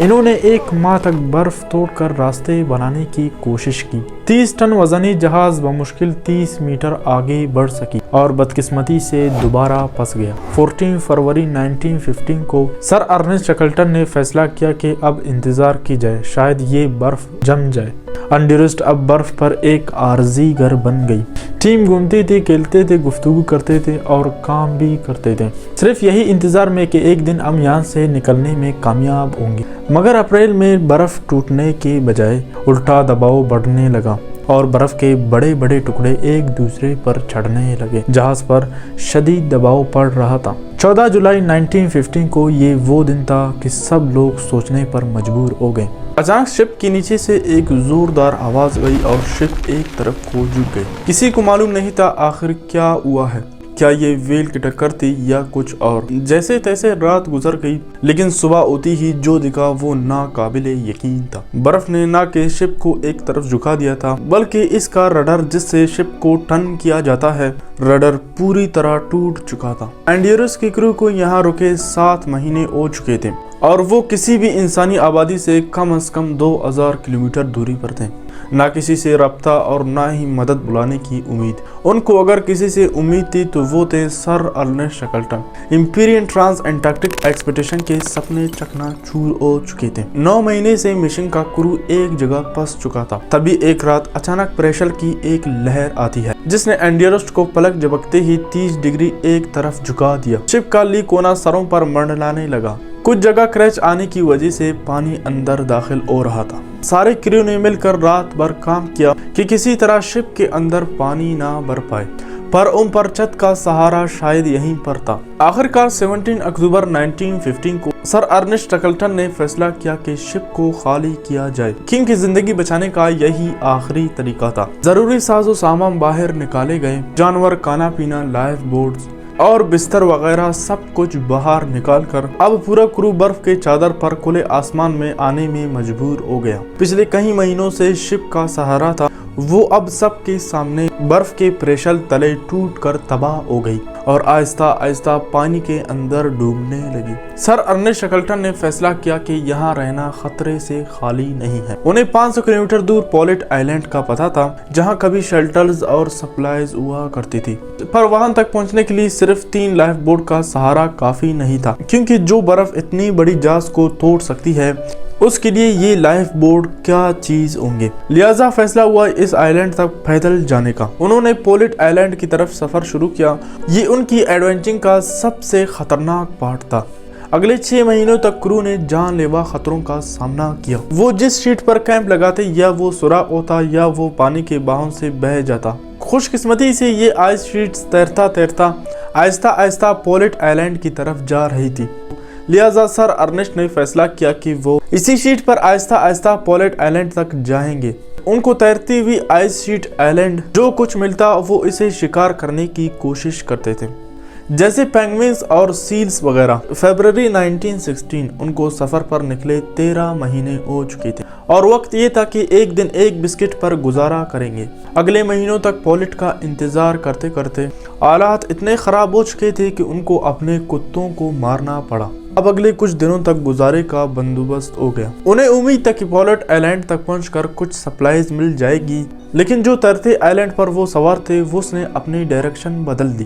انہوں نے 1 ماہ تک برف توڑ کر راستے بنانے کی کوشش کی۔ 30 ٹن وزنی جہاز بمشکل 30 میٹر آگے بڑھ سکی اور بدقسمتی سے دوبارہ پھنس گیا۔ 14 فروری 1915 کو سر ارنسٹ شکلٹن نے فیصلہ کیا کہ اب انتظار کی جائے، شاید یہ برف جم جائے۔ انڈیورسٹ اب برف پر ایک عارضی گھر بن گئی۔ ٹیم گھومتی تھی، کھیلتے تھے، گفتگو کرتے تھے اور کام بھی کرتے تھے، صرف یہی انتظار میں کہ ایک دن ہم یہاں سے نکلنے میں کامیاب ہوں گے۔ مگر اپریل میں برف ٹوٹنے کے بجائے الٹا دباؤ بڑھنے لگا اور برف کے بڑے بڑے ٹکڑے ایک دوسرے پر چڑھنے لگے۔ جہاز پر شدید دباؤ پڑ رہا تھا۔ 14 جولائی 1915 کو یہ وہ دن تھا کہ سب لوگ سوچنے پر مجبور ہو گئے۔ اچانک شپ کے نیچے سے ایک زوردار آواز گئی اور شپ ایک طرف کو جھک گئی۔ کسی کو معلوم نہیں تھا آخر کیا ہوا ہے، کیا یہ ویل کی ٹکر تھی یا کچھ اور۔ جیسے تیسے رات گزر گئی، لیکن صبح ہوتی ہی جو دکھا وہ ناقابل یقین تھا۔ برف نے نہ کہ شپ کو ایک طرف جھکا دیا تھا، بلکہ اس کا رڈر جس سے شپ کو ٹرن کیا جاتا ہے، رڈر پوری طرح ٹوٹ چکا تھا۔ انڈیورس کی کرو کو یہاں رکے 7 مہینے ہو چکے تھے اور وہ کسی بھی انسانی آبادی سے کم از کم 2000 کلومیٹر دوری پر تھے۔ نہ کسی سے رابطہ اور نہ ہی مدد بلانے کی امید۔ ان کو اگر کسی سے امید تھی تو وہ تھے سر ارنسٹ شکلٹن۔ امپیرین ٹرانس انٹارکٹک ایکسپیڈیشن کے سپنے چکنا چور ہو چکے تھے۔ 9 مہینے سے مشن کا کرو ایک جگہ پھنس چکا تھا۔ تبھی ایک رات اچانک پریشر کی ایک لہر آتی ہے جس نے انڈیورسٹ کو پلک جھپکتے ہی 30 ڈگری ایک طرف جھکا دیا۔ شپ کا لی کونا سروں پر منڈلانے لگا۔ کچھ جگہ کریچ آنے کی وجہ سے پانی اندر داخل ہو رہا تھا۔ سارے کریو نے مل کر رات بھر کام کیا کہ کسی طرح شپ کے اندر پانی نہ بھر پائے، پر ان پر چھت کا سہارا شاید یہیں پر تھا۔ آخرکار 17 اکتوبر 1915 کو سر ارنسٹ شکلٹن نے فیصلہ کیا کہ شپ کو خالی کیا جائے، کیونکہ زندگی بچانے کا یہی آخری طریقہ تھا۔ ضروری ساز و سامان باہر نکالے گئے، جانور، کھانا پینا، لائف بورڈز اور بستر وغیرہ سب کچھ باہر نکال کر اب پورا کرو برف کے چادر پر کھلے آسمان میں آنے میں مجبور ہو گیا۔ پچھلے کئی مہینوں سے شپ کا سہارا تھا، وہ اب سب کے سامنے برف کے پریشر تلے ٹوٹ کر تباہ ہو گئی اور آہستہ آہستہ پانی کے اندر ڈوبنے لگی۔ سر ارنسٹ شکلٹن نے فیصلہ کیا کہ یہاں رہنا خطرے سے خالی نہیں ہے۔ انہیں 500 کلومیٹر دور پولٹ آئلینڈ کا پتہ تھا، جہاں کبھی شیلٹرز اور سپلائیز ہوا کرتی تھی، پر وہاں تک پہنچنے کے لیے صرف 3 لائف بورڈ کا سہارا کافی نہیں تھا، کیونکہ جو برف اتنی بڑی جہاز کو توڑ سکتی ہے اس کے لیے یہ لائف بورڈ کیا چیز ہوں گے۔ لہٰذا فیصلہ ہوا اس آئلینڈ تک پیدل جانے کا۔ انہوں نے پولٹ آئلینڈ کی طرف سفر شروع کیا۔ یہ ان کی ایڈونچر کا سب سے خطرناک پارٹ تھا۔ اگلے 6 مہینوں تک کرو نے جان لیوا خطروں کا سامنا کیا۔ وہ جس شیٹ پر کیمپ لگاتے یا وہ سوراخ ہوتا یا وہ پانی کے بہاؤ سے بہہ جاتا۔ خوش قسمتی سے یہ آئس شیٹس تیرتا تیرتا آہستہ آہستہ پولٹ آئلینڈ کی طرف جا رہی تھی۔ لہٰذا سر ارنسٹ نے فیصلہ کیا کہ وہ اسی شیٹ پر آہستہ آہستہ پولٹ آئلینڈ تک جائیں گے۔ ان کو تیرتی ہوئی آئس شیٹ آئلینڈ جو کچھ ملتا وہ اسے شکار کرنے کی کوشش کرتے تھے، جیسے پینگوئنز اور سیلز وغیرہ۔ فیبروری 1916 ان کو سفر پر نکلے 13 مہینے ہو چکے تھے اور وقت یہ تھا کہ ایک دن ایک بسکٹ پر گزارا کریں گے۔ اگلے مہینوں تک پولٹ کا انتظار کرتے کرتے حالات اتنے خراب ہو چکے تھے کہ ان کو اپنے کتوں کو مارنا پڑا۔ اب اگلے کچھ دنوں تک گزارے کا بندوبست ہو گیا۔ انہیں امید تھا کہ پولٹ آئلینڈ تک پہنچ کر کچھ سپلائیز مل جائے گی، لیکن جو تیرتے آئلینڈ پر وہ سوار تھے اس نے اپنی ڈائریکشن بدل دی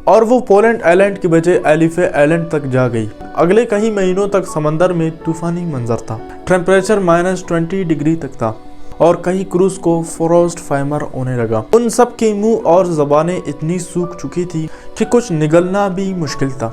اور وہ پولٹ آئلینڈ کی بجائے ایلیفے آئلینڈ تک جا گئی۔ اگلے کئی مہینوں تک سمندر میں طوفانی منظر تھا، ٹیمپریچر -20 ڈگری تک تھا اور کئی کروز کو فروسٹ فائمر ہونے لگا۔ ان سب کے منہ اور زبانیں اتنی سوکھ چکی تھی کہ کچھ نگلنا بھی مشکل تھا،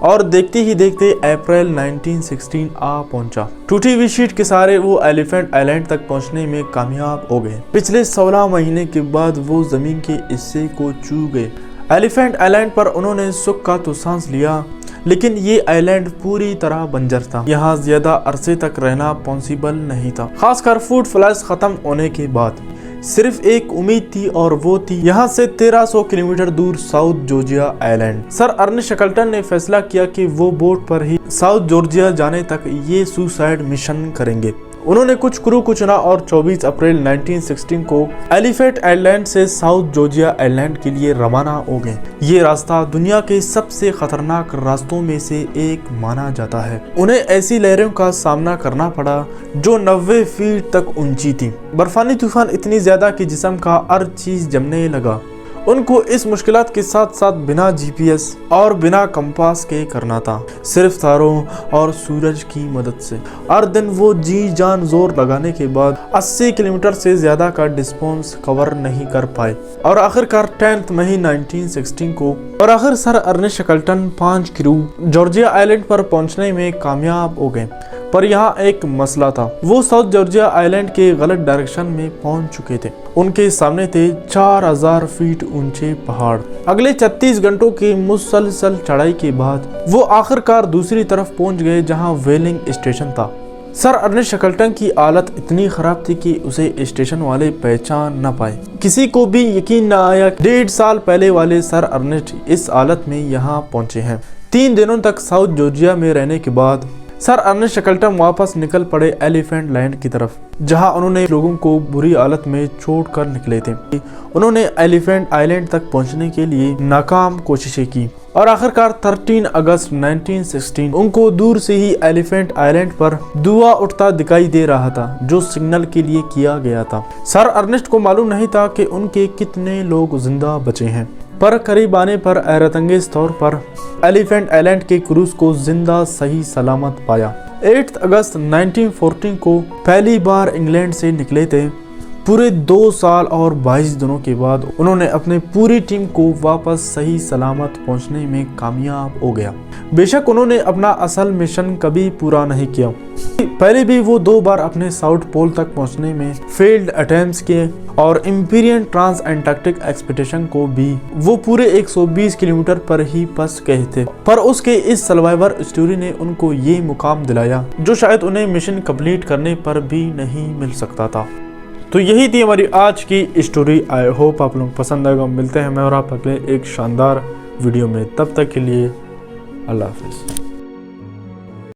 اور دیکھتے ہی دیکھتے اپریل 1916 آ پہنچا۔ ٹوٹی ہوئی شیٹ کے سارے وہ ایلیفینٹ آئلینڈ تک پہنچنے میں کامیاب ہو گئے۔ پچھلے 16 مہینے کے بعد وہ زمین کے حصے کو چھو گئے۔ ایلیفینٹ آئلینڈ پر انہوں نے سکھ کا تو سانس لیا، لیکن یہ آئلینڈ پوری طرح بنجر تھا۔ یہاں زیادہ عرصے تک رہنا پاسبل نہیں تھا، خاص کر فوڈ فلائز ختم ہونے کے بعد۔ صرف ایک امید تھی اور وہ تھی یہاں سے 1300 کلومیٹر دور ساؤتھ جارجیا آئلینڈ۔ سر ارنسٹ شکلٹن نے فیصلہ کیا کہ وہ بوٹ پر ہی ساؤتھ جارجیا جانے تک یہ سوسائڈ مشن کریں گے۔ انہوں نے کچھ کرو کو چنا اور 24 اپریل 1916 کو ایلیفینٹ آئلینڈ سے ساؤتھ جارجیا آئلینڈ کے لیے روانہ ہو گئے۔ یہ راستہ دنیا کے سب سے خطرناک راستوں میں سے ایک مانا جاتا ہے۔ انہیں ایسی لہروں کا سامنا کرنا پڑا جو 90 فیٹ تک اونچی تھی۔ برفانی طوفان اتنی زیادہ کہ جسم کا ہر چیز جمنے لگا۔ ان کو اس مشکلات کے ساتھ ساتھ بنا جی پی ایس اور بنا کمپاس کے کرنا تھا، صرف تاروں اور سورج کی مدد سے۔ ہر دن وہ جی جان زور لگانے کے بعد 80 کلومیٹر سے زیادہ کا ڈسٹینس کور نہیں کر پائے اور آخرکار 10 مئی 1916 کو سر ارنسٹ شکلٹن 5 کرو جارجیا آئلینڈ پر پہنچنے میں کامیاب ہو گئے۔ پر یہاں ایک مسئلہ تھا، وہ ساؤتھ جارجیا آئلینڈ کے غلط ڈائریکشن میں پہنچ چکے تھے۔ ان کے سامنے تھے 4000 فیٹ اونچے پہاڑ۔ اگلے 36 گھنٹوں کی مسلسل چڑھائی کے بعد وہ آخرکار دوسری طرف پہنچ گئے جہاں ویلنگ اسٹیشن تھا۔ سر ارنسٹ شکلٹن کی حالت اتنی خراب تھی کہ اسے اسٹیشن والے پہچان نہ پائے۔ کسی کو بھی یقین نہ آیا 1.5 سال پہلے والے سر ارنسٹ اس حالت میں یہاں پہنچے ہیں۔ 3 دنوں تک ساؤتھ جارجیا میں رہنے کے بعد سر ارنسٹ شکلٹن واپس نکل پڑے ایلیفینٹ لینڈ کی طرف، جہاں انہوں نے لوگوں کو بری حالت میں چھوڑ کر نکلے تھے۔ انہوں نے ایلیفینٹ آئلینڈ تک پہنچنے کے لیے ناکام کوششیں کی اور آخرکار 13 اگست 1916 ان کو دور سے ہی ایلیفینٹ آئلینڈ پر دھواں اٹھتا دکھائی دے رہا تھا، جو سگنل کے لیے کیا گیا تھا۔ سر ارنسٹ کو معلوم نہیں تھا کہ ان کے کتنے لوگ زندہ بچے ہیں، پر قریب آنے پر حیرت انگیز طور پر ایلیفینٹ آئلینڈ کے کروز کو زندہ صحیح سلامت پایا۔ 8 اگست 1914 کو پہلی بار انگلینڈ سے نکلے تھے۔ پورے 2 سال اور 22 دنوں کے بعد انہوں نے اپنی پوری ٹیم کو واپس صحیح سلامت پہنچنے میں کامیاب ہو گیا۔ بے شک انہوں نے اپنا اصل مشن کبھی پورا نہیں کیا۔ پہلے بھی وہ 2 بار اپنے ساؤتھ پول تک پہنچنے میں فیلڈ اٹیمپٹس کیے اور امپیرین ٹرانس انٹارکٹک ایکسپیڈیشن کو بھی وہ پورے 120 کلومیٹر پر ہی پس گئے تھے، پر اس کے اس سروائیور اسٹوری نے ان کو یہ مقام دلایا جو شاید انہیں مشن کمپلیٹ کرنے پر بھی نہیں مل سکتا تھا۔ تو یہی تھی ہماری آج کی اسٹوری۔ آئی ہوپ آپ لوگ پسند آئے گا۔ ملتے ہیں میں اور آپ اگلے ایک شاندار ویڈیو میں، تب تک کے لیے اللہ حافظ۔